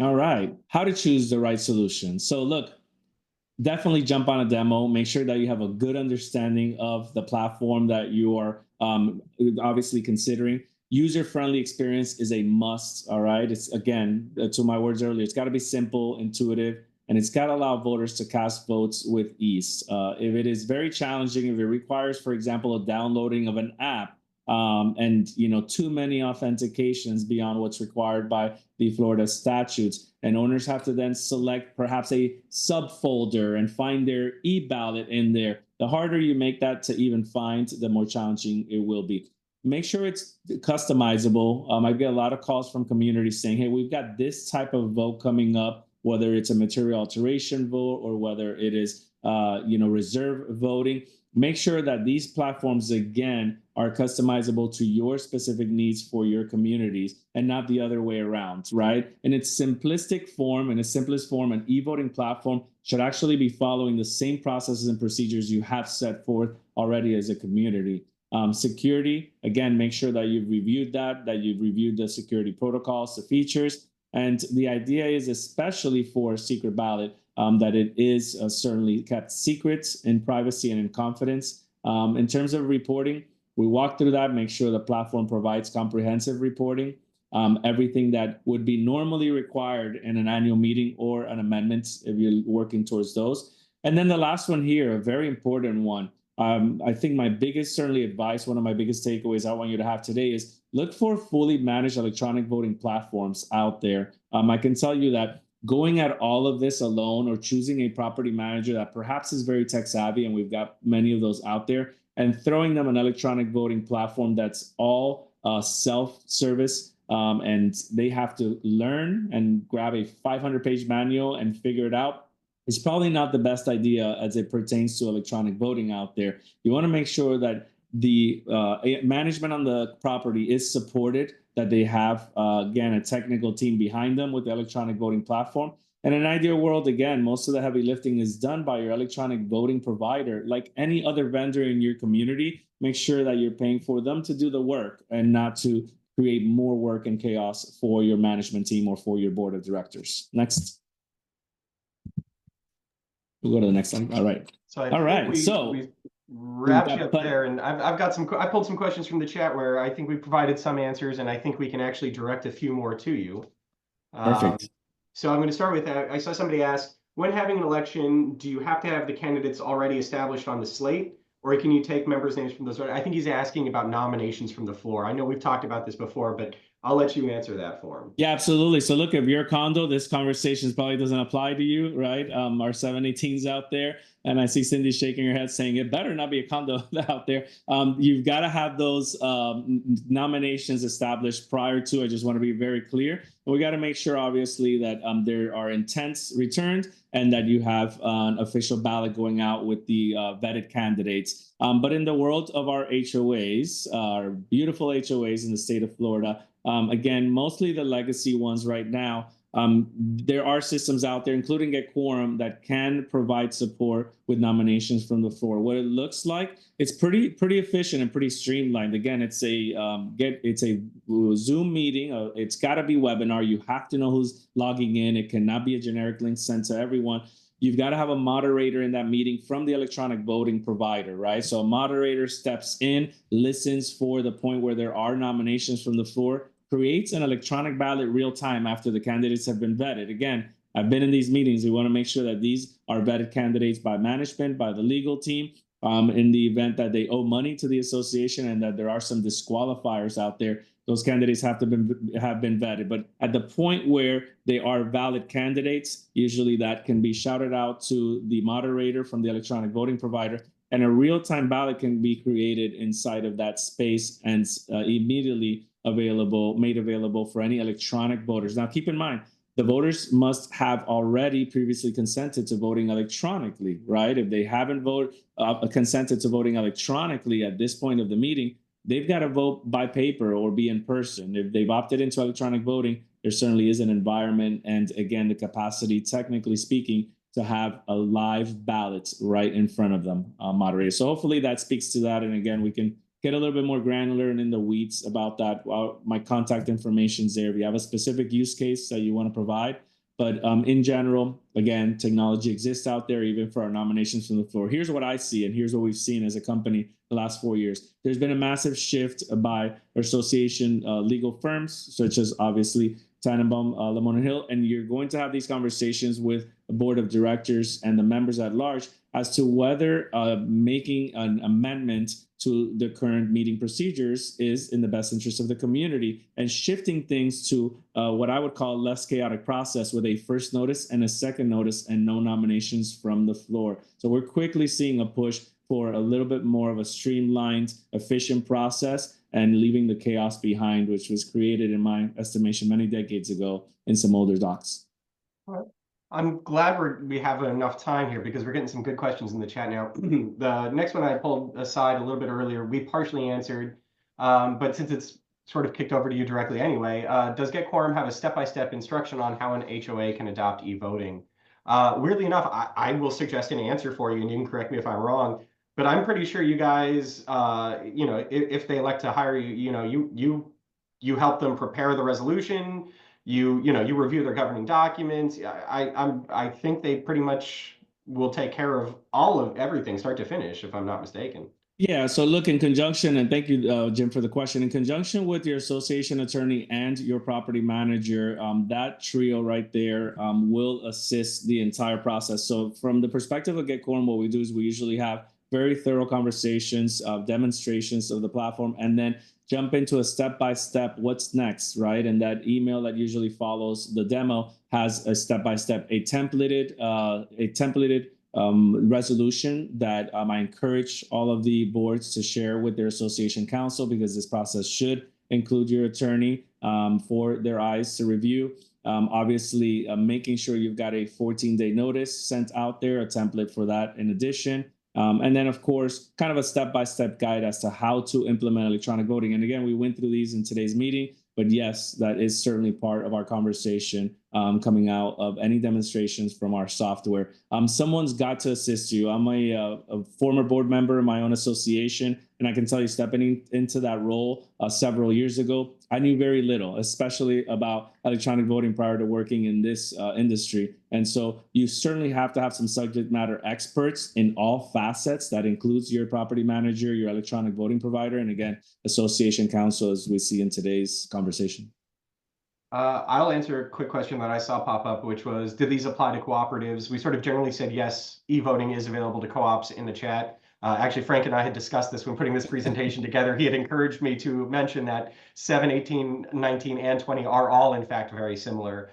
All right, how to choose the right solution. So look, definitely jump on a demo. Make sure that you have a good understanding of the platform that you are obviously considering. User-friendly experience is a must, all right? It's, again, to my words earlier, it's got to be simple, intuitive, and it's got to allow voters to cast votes with ease. If it is very challenging, if it requires, for example, a downloading of an app, and too many authentications beyond what's required by the Florida statutes, and owners have to then select perhaps a subfolder and find their e-ballot in there. The harder you make that to even find, the more challenging it will be. Make sure it's customizable. I get a lot of calls from communities saying, hey, we've got this type of vote coming up, whether it's a material alteration vote or whether it is reserve voting. Make sure that these platforms, again, are customizable to your specific needs for your communities and not the other way around, right? In its simplistic form, in its simplest form, an e-voting platform should actually be following the same processes and procedures you have set forth already as a community. Security, again, make sure that you've reviewed that you've reviewed the security protocols, the features, and the idea is, especially for secret ballot, that it is certainly kept secret in privacy and in confidence. In terms of reporting, we walk through that, make sure the platform provides comprehensive reporting, everything that would be normally required in an annual meeting or an amendment if you're working towards those. And then the last one here, a very important one. I think my biggest, certainly advice, one of my biggest takeaways I want you to have today is look for fully managed electronic voting platforms out there. I can tell you that going at all of this alone or choosing a property manager that perhaps is very tech savvy, and we've got many of those out there, and throwing them an electronic voting platform that's all self-service, and they have to learn and grab a 500-page manual and figure it out, is probably not the best idea as it pertains to electronic voting out there. You want to make sure that the management on the property is supported, that they have, again, a technical team behind them with the electronic voting platform. And in an ideal world, again, most of the heavy lifting is done by your electronic voting provider. Like any other vendor in your community, make sure that you're paying for them to do the work and not to create more work and chaos for your management team or for your board of directors. Next. We'll go to the next slide. All right. So we wrapped you up there, and I've got I pulled some questions from the chat where I think we provided some answers, and I think we can actually direct a few more to you. Perfect. So I'm going to start with I saw somebody ask, when having an election, do you have to have the candidates already established on the slate, or can you take members' names from those? I think he's asking about nominations from the floor. I know we've talked about this before, but I'll let you answer that for him. Yeah, absolutely. So look, if you're a condo, this conversation probably doesn't apply to you, right? Our 718s out there. And I see Cindy shaking her head saying it better not be a condo out there. You've got to have those nominations established prior to. I just want to be very clear. We got to make sure, obviously, that there are intents returned and that you have an official ballot going out with the vetted candidates. But in the world of our HOAs, our beautiful HOAs in the state of Florida, again, mostly the legacy ones right now, there are systems out there, including Get Quorum, that can provide support with nominations from the floor. What it looks like, it's pretty efficient and pretty streamlined. Again, it's a Zoom meeting. It's got to be webinar. You have to know who's logging in. It cannot be a generic link sent to everyone. You've got to have a moderator in that meeting from the electronic voting provider, right? So a moderator steps in, listens for the point where there are nominations from the floor, creates an electronic ballot real time after the candidates have been vetted. Again, I've been in these meetings. We want to make sure that these are vetted candidates by management, by the legal team, in the event that they owe money to the association and that there are some disqualifiers out there. Those candidates have been vetted. But at the point where they are valid candidates, usually that can be shouted out to the moderator from the electronic voting provider, and a real-time ballot can be created inside of that space and immediately made available for any electronic voters. Now, keep in mind, the voters must have already previously consented to voting electronically, right? If they haven't consented to voting electronically at this point of the meeting, they've got to vote by paper or be in person. If they've opted into electronic voting, there certainly is an environment and, again, the capacity, technically speaking, to have a live ballot right in front of them, moderator. So hopefully that speaks to that. And again, we can get a little bit more granular and in the weeds about that. My contact information is there if you have a specific use case that you want to provide. But in general, again, technology exists out there even for our nominations from the floor. Here's what I see, and here's what we've seen as a company the last 4 years. There's been a massive shift by our association legal firms, such as obviously Tannenbaum, Lemon and Hill, and you're going to have these conversations with the board of directors and the members at large as to whether making an amendment to the current meeting procedures is in the best interest of the community, and shifting things to what I would call a less chaotic process with a first notice and a second notice and no nominations from the floor. So we're quickly seeing a push for a little bit more of a streamlined, efficient process and leaving the chaos behind, which was created, in my estimation, many decades ago in some older docs. I'm glad we have enough time here because we're getting some good questions in the chat now. The next one I pulled aside a little bit earlier, we partially answered, but since it's sort of kicked over to you directly anyway, does Get Quorum have a step-by-step instruction on how an HOA can adopt e-voting? Weirdly enough, I will suggest an answer for you, and you can correct me if I'm wrong, but I'm pretty sure you guys, if they elect to hire you, you help them prepare the resolution. You review their governing documents. I think they pretty much will take care of everything start to finish, if I'm not mistaken. Yeah, so look, in conjunction, and thank you, Jim, for the question. In conjunction with your association attorney and your property manager, that trio right there will assist the entire process. So from the perspective of Get Quorum, what we do is we usually have very thorough conversations, demonstrations of the platform, and then jump into a step-by-step what's next, right? And that email that usually follows the demo has a step-by-step, a templated resolution that I encourage all of the boards to share with their association counsel, because this process should include your attorney for their eyes to review. Obviously, making sure you've got a 14-day notice sent out there, a template for that in addition. And then, of course, kind of a step-by-step guide as to how to implement electronic voting. And again, we went through these in today's meeting, but yes, that is certainly part of our conversation coming out of any demonstrations from our software. Someone's got to assist you. I'm a former board member in my own association, and I can tell you, stepping into that role several years ago, I knew very little, especially about electronic voting prior to working in this industry. And so you certainly have to have some subject matter experts in all facets. That includes your property manager, your electronic voting provider, and again, association counsel, as we see in today's conversation. I'll answer a quick question that I saw pop up, which was, do these apply to cooperatives? We sort of generally said yes, e-voting is available to co-ops in the chat. Actually, Frank and I had discussed this when putting this presentation together. He had encouraged me to mention that 7, 18, 19, and 20 are all, in fact, very similar.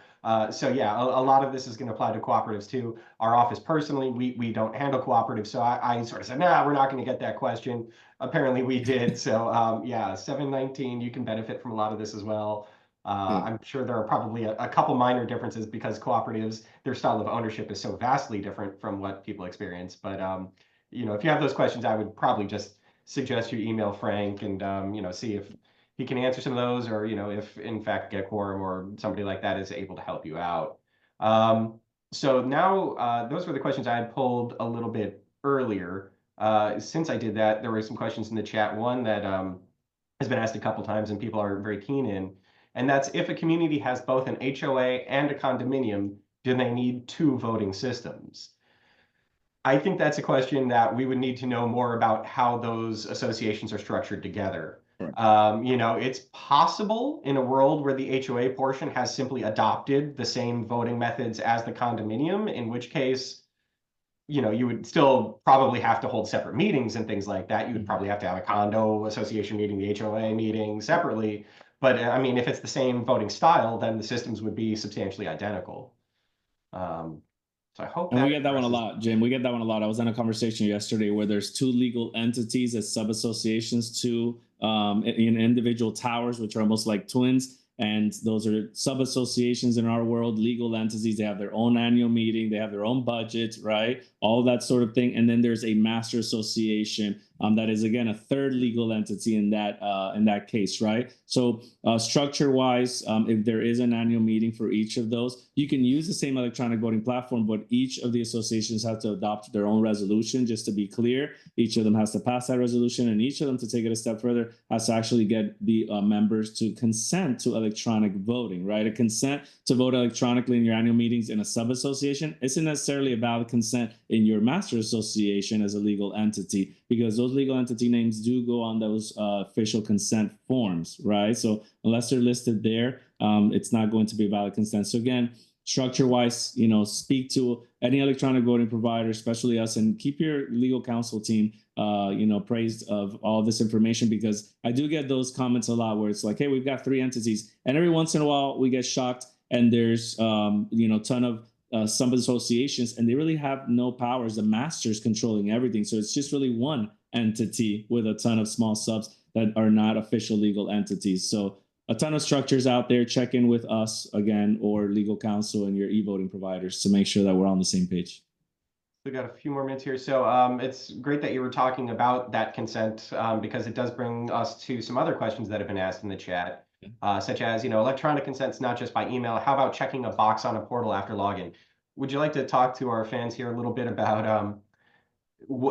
So yeah, a lot of this is going to apply to cooperatives too. Our office personally, we don't handle cooperatives. So I sort of said, nah, we're not going to get that question. Apparently we did. So yeah, 7, 19, you can benefit from a lot of this as well. I'm sure there are probably a couple minor differences because cooperatives, their style of ownership is so vastly different from what people experience. But you know, if you have those questions, I would probably just suggest you email Frank and you know, see if he can answer some of those, or you know, if in fact Get Quorum or somebody like that is able to help you out. So now those were the questions I had pulled a little bit earlier. Since I did that, there were some questions in the chat. One that has been asked a couple times and people are very keen in, and that's if a community has both an HOA and a condominium, do they need two voting systems? I think that's a question that we would need to know more about how those associations are structured together. Sure. You know, it's possible in a world where the HOA portion has simply adopted the same voting methods as the condominium, in which case, you know, you would still probably have to hold separate meetings and things like that. You would probably have to have a condo association meeting, the HOA meeting separately. But I mean, if it's the same voting style, then the systems would be substantially identical. So I hope And that we get that one a addresses. lot, Jim. We get that one a lot. I was in a conversation yesterday where there's two legal entities as sub-associations to in individual towers, which are almost like twins. And those are sub-associations in our world, legal entities. They have their own annual meeting. They have their own budget, right? All that sort of thing. And then there's a master association that is, again, a third legal entity in that case, right? So structure-wise, if there is an annual meeting for each of those, you can use the same electronic voting platform, but each of the associations have to adopt their own resolution. Just to be clear, each of them has to pass that resolution, and each of them, to take it a step further, has to actually get the members to consent to electronic voting, right? A consent to vote electronically in your annual meetings in a sub-association isn't necessarily a valid consent in your master association as a legal entity, because those legal entity names do go on those official consent forms, right? So unless they're listed there, it's not going to be a valid consent. So again, structure-wise, you know, speak to any electronic voting provider, especially us, and keep your legal counsel team, you know, praised of all this information, because I do get those comments a lot where it's like, hey, we've got three entities, and every once in a while we get shocked, and there's, you know, a ton of some associations, and they really have no powers. The master's controlling everything, so it's just really one entity with a ton of small subs that are not official legal entities. So a ton of structures out there. Check in with us again, or legal counsel and your e-voting providers, to make sure that we're on the same page. We got a few more minutes here. So it's great that you were talking about that consent, because it does bring us to some other questions that have been asked in the chat, such as, you know, electronic consents not just by email. How about checking a box on a portal after login? Would you like to talk to our fans here a little bit about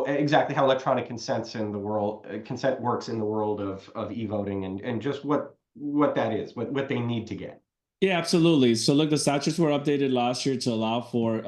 exactly how electronic consents in the world consent works in the world of e-voting, and just what that is, what they need to get? Yeah, absolutely. So look, the statutes were updated last year to allow for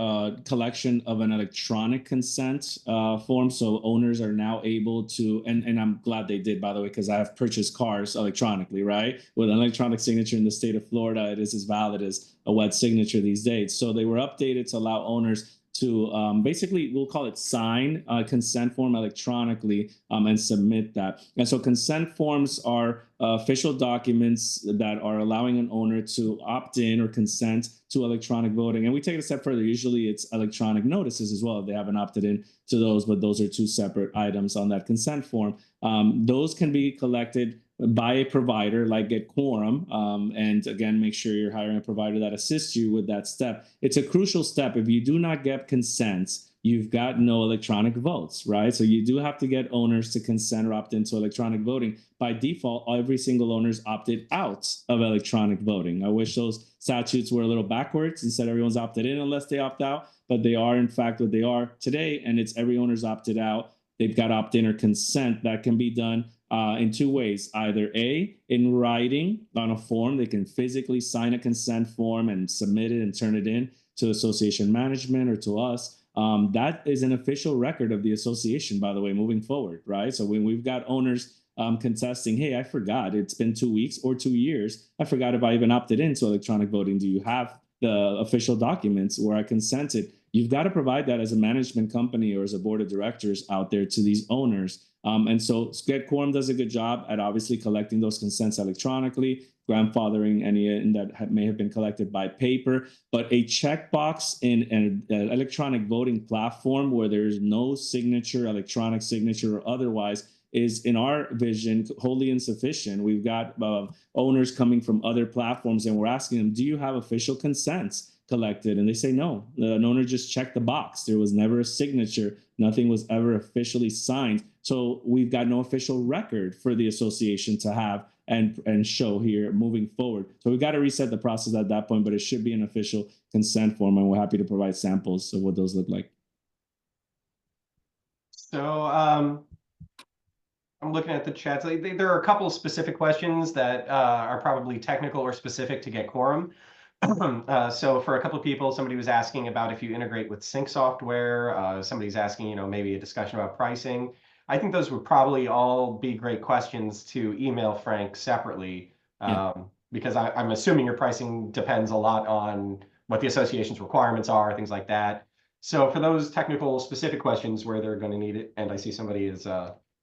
collection of an electronic consent form. So owners are now able to, and I'm glad they did, by the way, because I have purchased cars electronically, right? With an electronic signature in the state of Florida, it is as valid as a wet signature these days. So they were updated to allow owners to basically, we'll call it sign a consent form electronically and submit that. And so consent forms are official documents that are allowing an owner to opt in or consent to electronic voting. And we take it a step further. Usually it's electronic notices as well if they haven't opted in to those, but those are two separate items on that consent form. Those can be collected by a provider like Get Quorum. And again, make sure you're hiring a provider that assists you with that step. It's a crucial step. If you do not get consents, you've got no electronic votes, right? So you do have to get owners to consent or opt into electronic voting. By default, every single owner's opted out of electronic voting. I wish those statutes were a little backwards and said everyone's opted in unless they opt out, but they are in fact what they are today, and it's every owner's opted out. They've got opt-in or consent. That can be done in two ways. Either A, in writing on a form, they can physically sign a consent form and submit it and turn it in to association management or to us. That is an official record of the association, by the way, moving forward, right? So when we've got owners contesting, hey, I forgot, it's been 2 weeks or 2 years, I forgot if I even opted into electronic voting. Do you have the official documents where I consented? You've got to provide that as a management company or as a board of directors out there to these owners. And so Get Quorum does a good job at obviously collecting those consents electronically, grandfathering any that may have been collected by paper. But a checkbox in an electronic voting platform where there's no signature, electronic signature or otherwise, is, in our vision, wholly insufficient. We've got owners coming from other platforms, and we're asking them, do you have official consents collected? And they say no. An owner just checked the box. There was never a signature. Nothing was ever officially signed. So we've got no official record for the association to have and show here moving forward. So we've got to reset the process at that point, but it should be an official consent form, and we're happy to provide samples of what those look like. So I'm looking at the chats. There are a couple of specific questions that are probably technical or specific to Get Quorum. So for a couple of people, somebody was asking about if you integrate with sync software. Somebody's asking, you know, maybe a discussion about pricing. I think those would probably all be great questions to email Frank separately, because I'm assuming your pricing depends a lot on what the association's requirements are, things like that. So for those technical specific questions where they're going to need it, and I see somebody is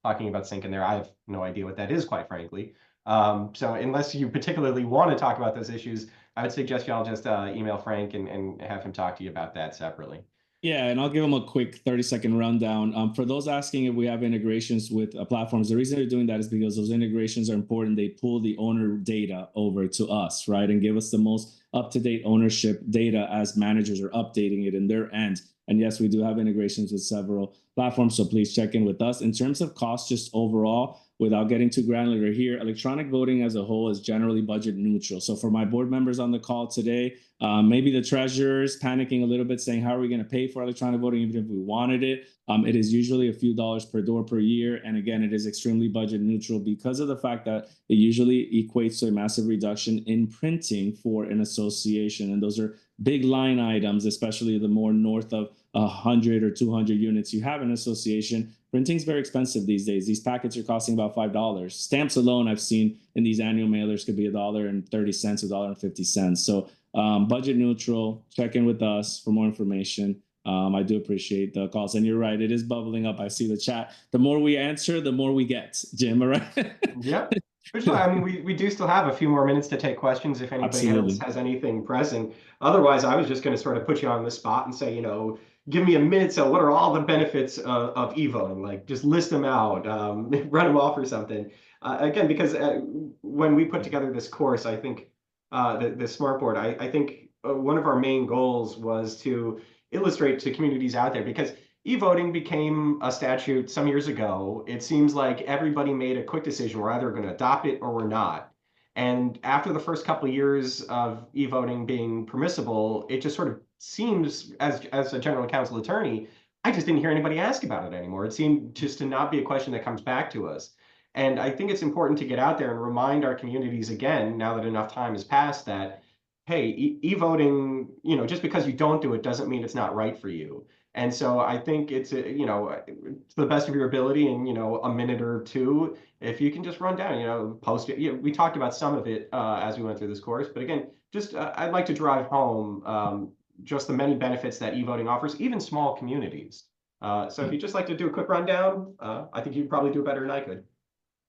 talking about sync in there, I have no idea what that is, quite frankly. So unless you particularly want to talk about those issues, I would suggest y'all just email Frank and have him talk to you about that separately. Yeah, and I'll give them a quick 30-second rundown. For those asking if we have integrations with platforms, the reason they're doing that is because those integrations are important. They pull the owner data over to us, right, and give us the most up-to-date ownership data as managers are updating it in their end. And yes, we do have integrations with several platforms, so please check in with us. In terms of cost, just overall, without getting too granular here, electronic voting as a whole is generally budget neutral. So for my board members on the call today, maybe the treasurer's panicking a little bit, saying, how are we going to pay for electronic voting even if we wanted it? It is usually a few dollars per door per year. And again, it is extremely budget neutral because of the fact that it usually equates to a massive reduction in printing for an association. And those are big line items, especially the more north of 100 or 200 units you have an association. Printing is very expensive these days. These packets are costing about $5. Stamps alone, I've seen in these annual mailers, could be $1.30, $1.50. So budget neutral. Check in with us for more information. I do appreciate the calls, and you're right, it is bubbling up. I see the chat. The more we answer, the more we get. Jim, all right? Yep. Which, I mean, we do still have a few more minutes to take questions if anybody else has anything pressing. Otherwise, I was just going to sort of put you on the spot and say, you know, give me a minute. So what are all the benefits of e-voting? Like, just list them out, run them off or something. Again, because when we put together this course, I think the smart board, I think one of our main goals was to illustrate to communities out there, because e-voting became a statute some years ago. It seems like everybody made a quick decision. We're either going to adopt it or we're not. And after the first couple of years of e-voting being permissible, it just sort of seems, as a general counsel attorney, I just didn't hear anybody ask about it anymore. It seemed just to not be a question that comes back to us. And I think it's important to get out there and remind our communities again, now that enough time has passed, that, hey, e-voting, you know, just because you don't do it doesn't mean it's not right for you. And so I think it's, you know, to the best of your ability in, you know, a minute or two, if you can just run down, you know, post it. You know, we talked about some of it as we went through this course, but again, just I'd like to drive home just the many benefits that e-voting offers, even small communities. So if you'd just like to do a quick rundown, I think you'd probably do better than I could.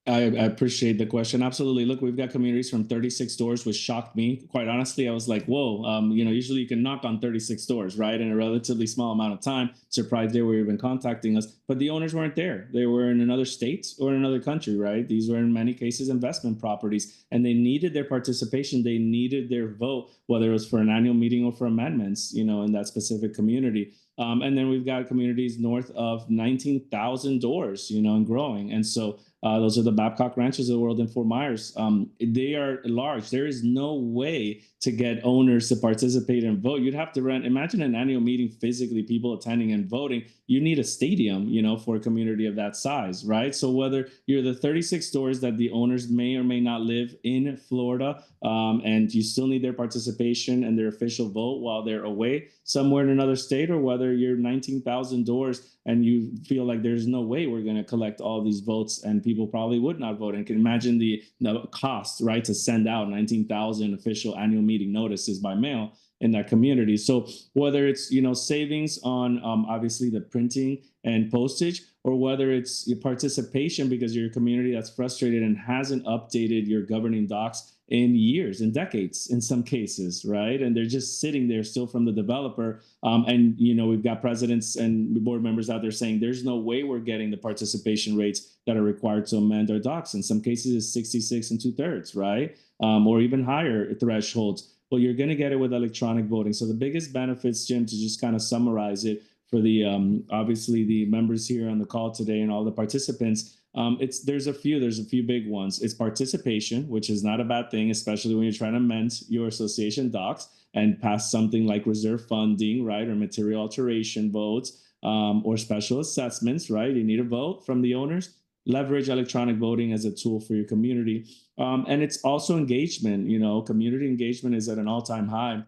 I appreciate the question. Absolutely. Look, we've got communities from 36 doors, which shocked me. Quite honestly, I was like, whoa, you know, usually you can knock on 36 doors, right, in a relatively small amount of time. Surprised they were even contacting us, but the owners weren't there. They were in another state or in another country, right? These were in many cases investment properties, and they needed their participation. They needed their vote, whether it was for an annual meeting or for amendments, you know, in that specific community. And then we've got communities north of 19,000 doors, you know, and growing. And so those are the Babcock Ranches of the world in Fort Myers. They are large. There is no way to get owners to participate and vote. You'd have to rent, imagine an annual meeting physically, people attending and voting. You need a stadium, you know, for a community of that size, right? So whether you're the 36 stores that the owners may or may not live in Florida, and you still need their participation and their official vote while they're away somewhere in another state, or whether you're 19,000 doors and you feel like there's no way we're going to collect all these votes and people probably would not vote, and can imagine the cost, right, to send out 19,000 official annual meeting notices by mail in that community. So whether it's, you know, savings on obviously the printing and postage, or whether it's your participation because you're a community that's frustrated and hasn't updated your governing docs in years and decades in some cases, right? And they're just sitting there still from the developer. And we've got presidents and board members out there saying there's no way we're getting the participation rates that are required to amend our docs. In some cases, it's 66 and 2/3, right? Or even higher thresholds. Well, you're going to get it with electronic voting. So the biggest benefits, Jim, to just kind of summarize it for the obviously the members here on the call today and all the participants. There's a few big ones. It's participation, which is not a bad thing, especially when you're trying to amend your association docs and pass something like reserve funding, right, or material alteration votes, or special assessments, right? You need a vote from the owners. Leverage electronic voting as a tool for your community, and it's also engagement. Community engagement is at an all-time high.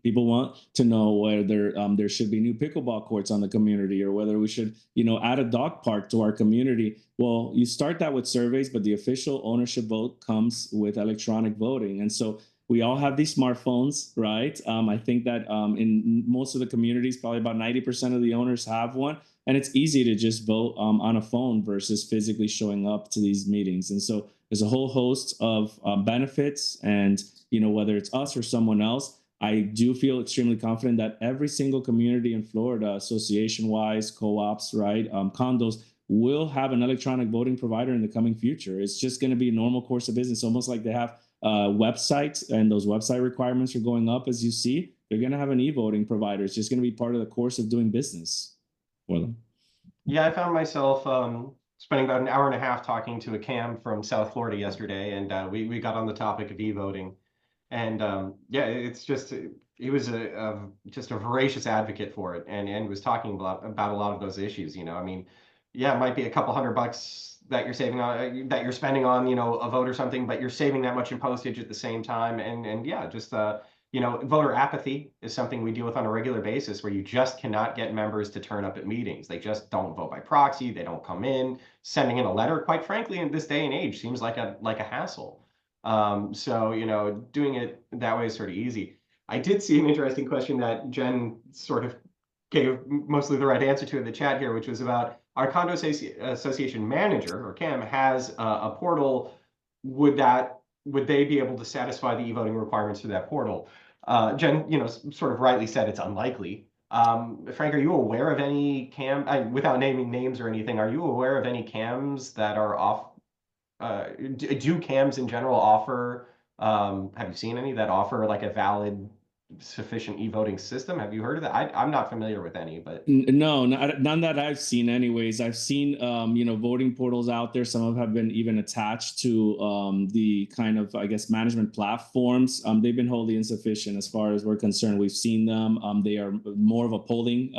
People want to know whether there should be new pickleball courts on the community, or whether we should, add a dog park to our community. Well, you start that with surveys, but the official ownership vote comes with electronic voting. And so we all have these smartphones, right? I think that in most of the communities, probably about 90% of the owners have one. And it's easy to just vote on a phone versus physically showing up to these meetings. And so there's a whole host of benefits. And, whether it's us or someone else, I do feel extremely confident that every single community in Florida, association-wise, co-ops, right, condos, will have an electronic voting provider in the coming future. It's just going to be a normal course of business, almost like they have websites, and those website requirements are going up, as you see. They're going to have an e-voting provider. It's just going to be part of the course of doing business for them. Yeah, I found myself spending about an hour and a half talking to a CAM from South Florida yesterday, and we got on the topic of e-voting. And yeah, it's just he was just a voracious advocate for it, and was talking about a lot of those issues. I mean, yeah, it might be a couple $100 that you're saving on that you're spending on a vote or something, but you're saving that much in postage at the same time. And yeah, just voter apathy is something we deal with on a regular basis, where you just cannot get members to turn up at meetings. They just don't vote by proxy. They don't come in. Sending in a letter, quite frankly, in this day and age, seems like a hassle. So, doing it that way is sort of easy. I did see an interesting question that Jen sort of gave mostly the right answer to in the chat here, which was about our condo association manager, or CAM, has a portal. Would they be able to satisfy the e-voting requirements for that portal? Jen, sort of rightly said it's unlikely. Frank, are you aware of any CAM, without naming names or anything, are you aware of any CAMs that are off? Do CAMs in general offer, have you seen any that offer like a valid, sufficient e-voting system? Have you heard of that? I'm not familiar with any, but No, none that I've seen anyways. I've seen, voting portals out there. Some of them have been even attached to the kind of, I guess, management platforms. They've been wholly insufficient as far as we're concerned. We've seen them. They are more of a polling,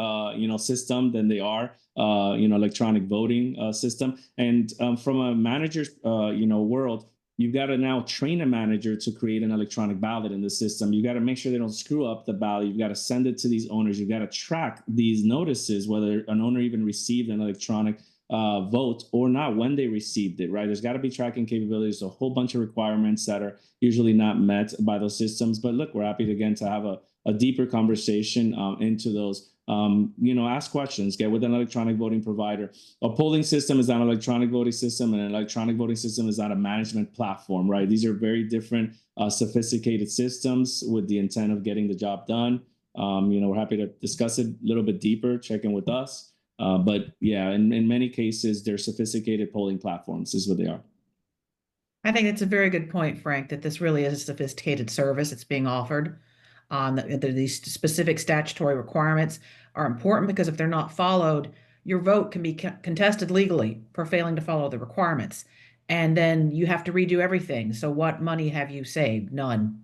system than they are electronic voting system. And from a manager's, world, you've got to now train a manager to create an electronic ballot in the system. You got to make sure they don't screw up the ballot. You've got to send it to these owners. You've got to track these notices, whether an owner even received an electronic vote or not, when they received it, right? There's got to be tracking capabilities, a whole bunch of requirements that are usually not met by those systems. But look, we're happy again to have a deeper conversation into those. Ask questions, get with an electronic voting provider. A polling system is not an electronic voting system, and an electronic voting system is not a management platform, right? These are very different, sophisticated systems with the intent of getting the job done. We're happy to discuss it a little bit deeper, check in with us. But yeah, in many cases, they're sophisticated polling platforms is what they are. I think it's a very good point, Frank, that this really is a sophisticated service that's being offered. These specific statutory requirements are important because if they're not followed, your vote can be contested legally for failing to follow the requirements. And then you have to redo everything. So what money have you saved? None.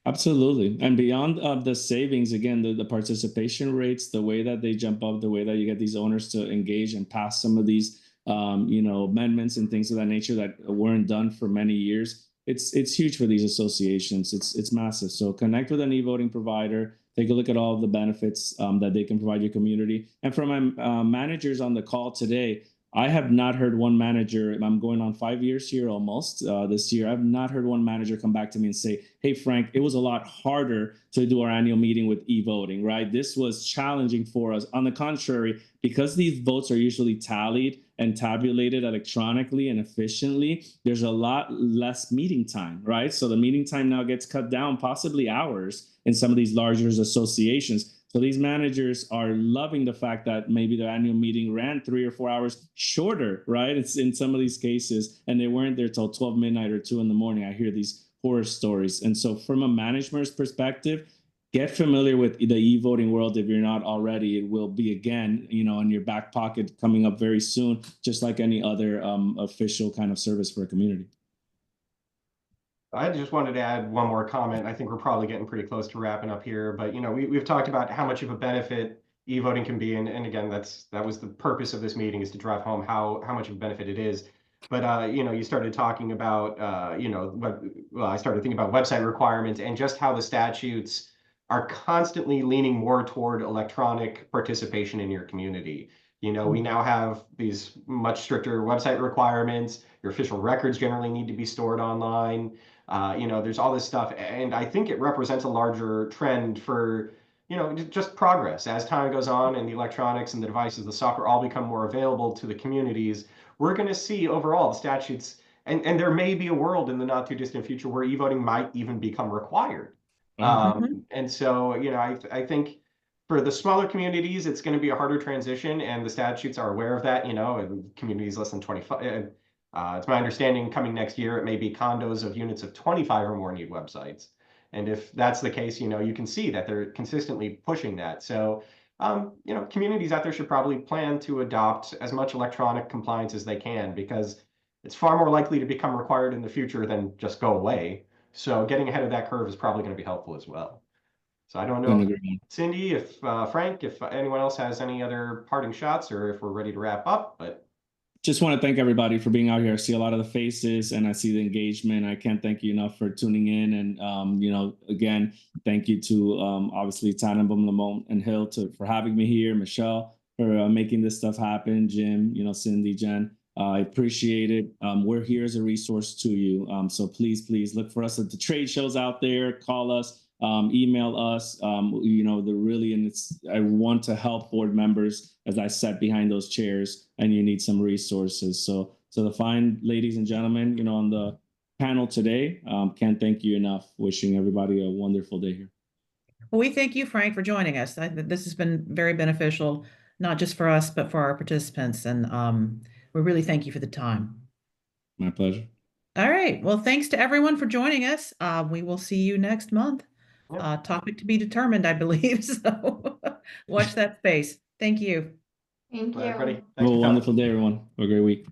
Absolutely. And beyond the savings, again, the participation rates, the way that they jump up, the way that you get these owners to engage and pass some of these, amendments and things of that nature that weren't done for many years. It's huge for these associations. It's massive. So connect with an e-voting provider. Take a look at all of the benefits that they can provide your community. And from my managers on the call today, I have not heard one manager, and I'm going on 5 years here almost this year. I've not heard one manager come back to me and say, hey, Frank, it was a lot harder to do our annual meeting with e-voting, right? This was challenging for us. On the contrary, because these votes are usually tallied and tabulated electronically and efficiently, there's a lot less meeting time, right? So the meeting time now gets cut down, possibly hours in some of these larger associations. So these managers are loving the fact that maybe their annual meeting ran 3 or 4 hours shorter, right? It's in some of these cases, and they weren't there till 12 midnight or 2 in the morning. I hear these horror stories. And so from a management's perspective, get familiar with the e-voting world if you're not already. It will be, again, in your back pocket coming up very soon, just like any other official kind of service for a community. I just wanted to add one more comment. I think we're probably getting pretty close to wrapping up here, but we've talked about how much of a benefit e-voting can be, and again, that was the purpose of this meeting, is to drive home how much of a benefit it is. But you started talking about I started thinking about website requirements and just how the statutes are constantly leaning more toward electronic participation in your community. We now have these much stricter website requirements. Your official records generally need to be stored online. There's all this stuff, and I think it represents a larger trend for, just progress. As time goes on and the electronics and the devices, the software all become more available to the communities, we're going to see overall the statutes, and there may be a world in the not too distant future where e-voting might even become required. And so, I think for the smaller communities, it's going to be a harder transition, and the statutes are aware of that, and communities less than 25. It's my understanding coming next year, it may be condos of units of 25 or more need websites. And if that's the case, you can see that they're consistently pushing that. So, communities out there should probably plan to adopt as much electronic compliance as they can, because it's far more likely to become required in the future than just go away. So getting ahead of that curve is probably going to be helpful as well. So I don't know, Cindy, if Frank, if anyone else has any other parting shots, or if we're ready to wrap up, but. Just want to thank everybody for being out here. I see a lot of the faces and I see the engagement. I can't thank you enough for tuning in. And, again, thank you to obviously Tannenbaum, Lamont, and Hill for having me here, Michelle for making this stuff happen, Jim, Cindy, Jen. I appreciate it. We're here as a resource to you. So please look for us at the trade shows out there. Call us. Email us, I want to help board members as I sat behind those chairs, and you need some resources. So the fine ladies and gentlemen, on the panel today, can't thank you enough. Wishing everybody a wonderful day here. Well, we thank you, Frank, for joining us. This has been very beneficial, not just for us, but for our participants. And we really thank you for the time. My pleasure. All right. Well, thanks to everyone for joining us. We will see you next month. Topic to be determined, I believe. So watch that space. Thank you. Thank you. Everybody, Have a wonderful day, everyone. Have a great week.